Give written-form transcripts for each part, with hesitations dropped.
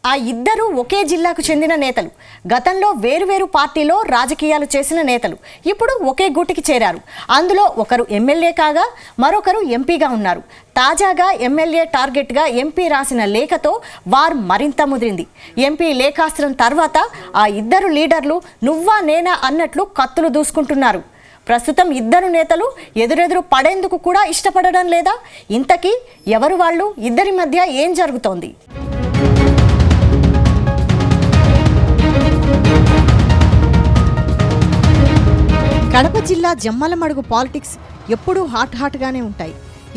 ఆ ఇద్దరు ఒకే జిల్లాకు చెందిన నేతలు. గతంలో వేరువేరు పార్టీలో రాజకీయాలు చేసిన నేతలు ఇప్పుడు ఒకే గూటికి చేరారు. అందులో ఒకరు ఎమ్మెల్యే కాగా మరొకరు ఎంపీగా ఉన్నారు. తాజాగా ఎమ్మెల్యే టార్గెట్గా ఎంపీ రాసిన లేఖతో వార్ మరింత ముదిరింది. ఎంపీ లేఖాస్త్రం తర్వాత ఆ ఇద్దరు లీడర్లు నువ్వా నేనా అన్నట్లు కత్తులు దూసుకుంటున్నారు. ప్రస్తుతం ఇద్దరు నేతలు ఎదురెదురు పడేందుకు కూడా ఇష్టపడడం లేదా? ఇంతకీ ఎవరు వాళ్ళు? ఇద్దరి మధ్య ఏం జరుగుతోంది? కడప జిల్లా జమ్మలమడుగు పాలిటిక్స్ ఎప్పుడూ హాట్గానే ఉంటాయి.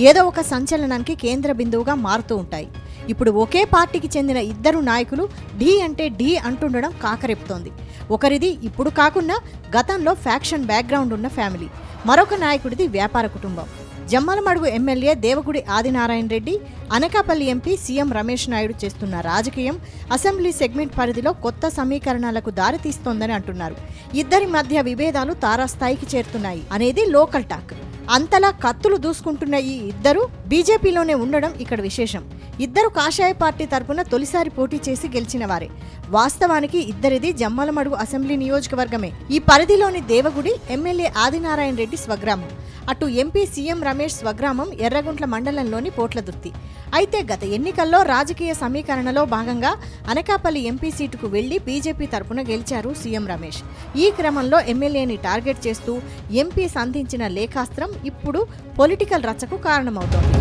ఏదో ఒక సంచలనానికి కేంద్ర బిందువుగా మారుతూ ఉంటాయి. ఇప్పుడు ఒకే పార్టీకి చెందిన ఇద్దరు నాయకులు ఢీ అంటే ఢీ అంటుండడం కాకరెపుతోంది. ఒకరిది ఇప్పుడు కాకుండా గతంలో ఫ్యాక్షన్ బ్యాక్గ్రౌండ్ ఉన్న ఫ్యామిలీ, మరొక నాయకుడిది వ్యాపార కుటుంబం. Jammalamadugu MLA Devagudi Adinarayana Reddy, Anakapalli MP CM Ramesh Naidu చేస్తున్న రాజకీయం అసెంబ్లీ సెగ్మెంట్ పరిధిలో కొత్త సమీకరణాలకు దారితీస్తోందని అంటున్నారు. ఇద్దరి మధ్య విభేదాలు తారాస్థాయికి చేరుతున్నాయి అనేది లోకల్ టాక్. అంతలా కత్తులు దూసుకుంటున్న ఈ ఇద్దరు బీజేపీలోనే ఉండడం ఇక్కడ విశేషం. ఇద్దరు కాషాయ పార్టీ తరపున తొలిసారి పోటీ చేసి గెలిచిన వారే. వాస్తవానికి ఇద్దరిది జమ్మలమడుగు అసెంబ్లీ నియోజకవర్గమే. ఈ పరిధిలోని దేవగుడి ఎమ్మెల్యే ఆదినారాయణ రెడ్డి స్వగ్రామం. అటు ఎంపీ సీఎం రమేష్ స్వగ్రామం ఎర్రగుంట్ల మండలంలోని పోట్లదుర్తి. అయితే గత ఎన్నికల్లో రాజకీయ సమీకరణలో భాగంగా అనకాపల్లి ఎంపీ సీటుకు వెళ్లి బీజేపీ తరపున గెలిచారు సీఎం రమేష్. ఈ క్రమంలో ఎమ్మెల్యేని టార్గెట్ చేస్తూ ఎంపీ సంధించిన లేఖాస్త్రం ఇప్పుడు పొలిటికల్ రచ్చకు కారణమవుతోంది.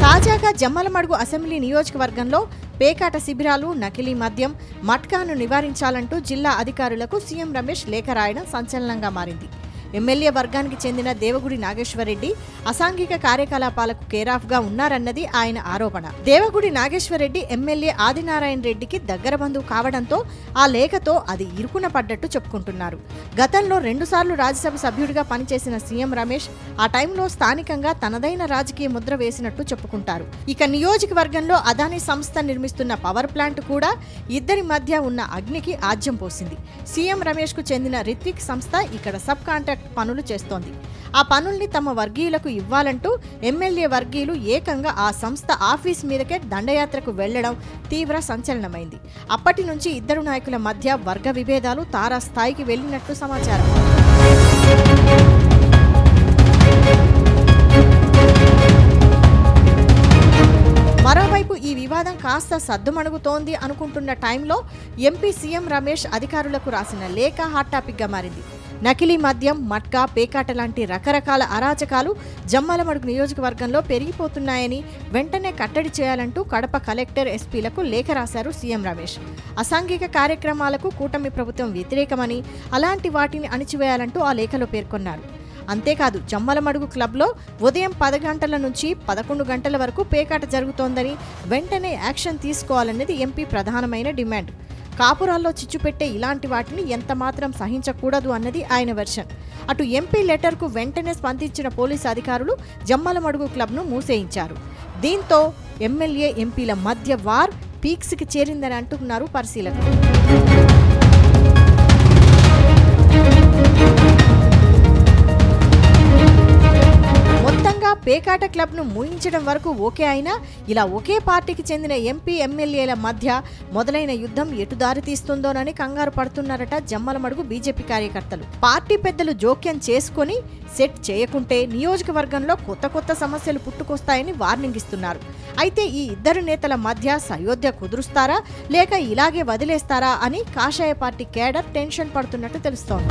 తాజాగా జమ్మలమడుగు అసెంబ్లీ నియోజకవర్గంలో పేకాట శిబిరాలు, నకిలీ మద్యం, మట్కాను నివారించాలంటూ జిల్లా అధికారులకు సీఎం రమేష్ లేఖ రాయడం సంచలనంగా మారింది. ఎమ్మెల్యే వర్గానికి చెందిన దేవగుడి నాగేశ్వరరెడ్డి అసాంఘిక కార్యకలాపాలకు కేరాఫ్గా ఉన్నారన్నది ఆయన ఆరోపణ. దేవగుడి నాగేశ్వరరెడ్డి ఎమ్మెల్యే ఆదినారాయణ రెడ్డికి దగ్గర బంధువు కావడంతో ఆ లేఖతో అది ఇరుకున పడ్డట్టు చెప్పుకుంటున్నారు. గతంలో 2 సార్లు రాజ్యసభ సభ్యుడిగా పనిచేసిన సీఎం రమేష్ ఆ టైంలో స్థానికంగా తనదైన రాజకీయ ముద్ర వేసినట్టు చెప్పుకుంటారు. ఇక నియోజకవర్గంలో అదానీ సంస్థ నిర్మిస్తున్న పవర్ ప్లాంట్ కూడా ఇద్దరి మధ్య ఉన్న అగ్నికి ఆజ్యం పోసింది. సీఎం రమేష్ కు చెందిన రిత్విక్ సంస్థ ఇక్కడ సబ్ కాంట్రాక్ట్ పనులు చేస్తోంది. ఆ పనుల్ని తమ వర్గీయులకు ఇవ్వాలంటూ ఎమ్మెల్యే వర్గీయులు ఏకంగా ఆ సంస్థ ఆఫీస్ మీదకే దండయాత్రకు వెళ్లడం తీవ్ర సంచలనమైంది. అప్పటి నుంచి ఇద్దరు నాయకుల మధ్య వర్గ విభేదాలు తారాస్థాయికి వెళ్లినట్టు సమాచారం. మరోవైపు ఈ వివాదం కాస్త సద్దుమణుగుతోంది అనుకుంటున్న టైంలో ఎంపీ సీఎం రమేష్ అధికారులకు రాసిన లేఖ హాట్ టాపిక్ గా మారింది. నకిలీ మద్యం, మట్కా, పేకాట లాంటి రకరకాల అరాచకాలు జమ్మలమడుగు నియోజకవర్గంలో పెరిగిపోతున్నాయని వెంటనే కట్టడి చేయాలంటూ కడప కలెక్టర్, ఎస్పీలకు లేఖ రాశారు సీఎం రమేష్. అసాంఘిక కార్యక్రమాలకు కూటమి ప్రభుత్వం వ్యతిరేకమని, అలాంటి వాటిని అణిచివేయాలంటూ ఆ లేఖలో పేర్కొన్నారు. అంతేకాదు, జమ్మలమడుగు క్లబ్లో ఉదయం 10 గంటల నుంచి 11 గంటల వరకు పేకాట జరుగుతోందని, వెంటనే యాక్షన్ తీసుకోవాలన్నది ఎంపీ ప్రధానమైన డిమాండ్. కాపురాల్లో చిచ్చుపెట్టే ఇలాంటి వాటిని ఎంతమాత్రం సహించకూడదు అన్నది ఆయన వెర్షన్. అటు ఎంపీ లెటర్కు వెంటనే స్పందించిన పోలీసు అధికారులు జమ్మలమడుగు క్లబ్ను మూసేయించారు. దీంతో ఎమ్మెల్యే, ఎంపీల మధ్య వార్ పీక్స్కి చేరిందని అంటున్నారు పరిశీలకులు. పేకాట క్లబ్ను మూయించడం వరకు ఓకే అయినా ఇలా ఒకే పార్టీకి చెందిన ఎంపీ, ఎమ్మెల్యేల మధ్య మొదలైన యుద్ధం ఎటు దారి తీస్తుందోనని కంగారు పడుతున్నారట జమ్మలమడుగు బీజేపీ కార్యకర్తలు. పార్టీ పెద్దలు జోక్యం చేసుకుని సెట్ చేయకుంటే నియోజకవర్గంలో కొత్త సమస్యలు పుట్టుకొస్తాయని వార్నింగ్ ఇస్తున్నారు. అయితే ఈ ఇద్దరు నేతల మధ్య సయోధ్య కుదురుస్తారా లేక ఇలాగే వదిలేస్తారా అని కాషాయ పార్టీ కేడర్ టెన్షన్ పడుతున్నట్టు తెలుస్తోంది.